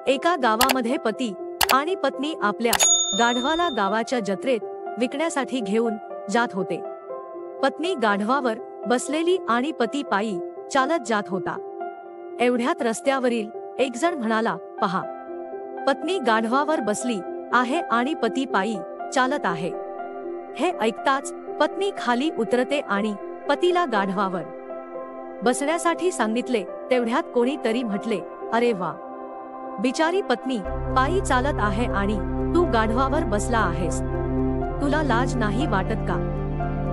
एका गावामध्ये पती आणि पत्नी आपल्या गाढवाला गावाच्या जत्रेत विकण्यासाठी घेऊन जात होते। पत्नी गाढवावर बसलेली आणि पती पायी चालत जात होता। एवढ्यात रस्त्यावरील एक जण म्हणाला, पहा, पत्नी गाढवावर बसली आहे आणि पती पायी चालत आहे। हे ऐकताच पत्नी खाली उतरते आणि पतीला गाढवावर बसण्यासाठी सांगितले। तेवढ्यात कोणीतरी म्हटले, अरे वा, बिचारी पत्नी पायी चालत आहे आणि तू गाढवावर बसला आहेस, तुला लाज नाही वाटत का?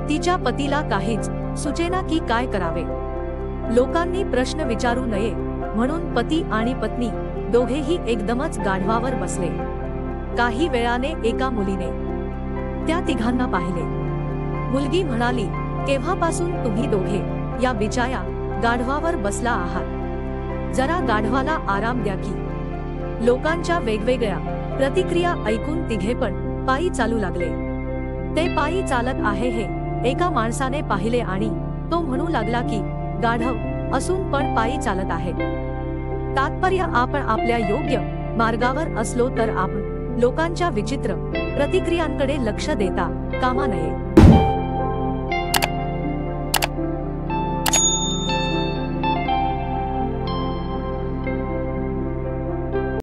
तिच्या पतीला काहीच सुचेना की काय करावे। लोकांनी प्रश्न विचारू नये म्हणून पती आणि पत्नी दोघेही एकदमच गाढवावर बसले। काही वेळाने एका मुलीने त्या तिघांना पाहिले। मुलगी म्हणाली, केव्हापासून तुम्ही दोघे या बिचाऱ्या गाढवावर बसला आहात? जरा गाढवाला आराम द्या की। लोकांच्या वेगवेगळ्या प्रतिक्रिया ऐकून तिघे पण पायी चालू लागले। ते पायी चालत आहे हे एका माणसाने पाहिले आणि तो म्हणू लागला की गाढव असून पण पायी चालत आहे। तात्पर्य, आपण आपल्या योग्य मार्गावर असलो तर आपण लोकांच्या विचित्र प्रतिक्रियांकडे लक्ष देता कामा नये।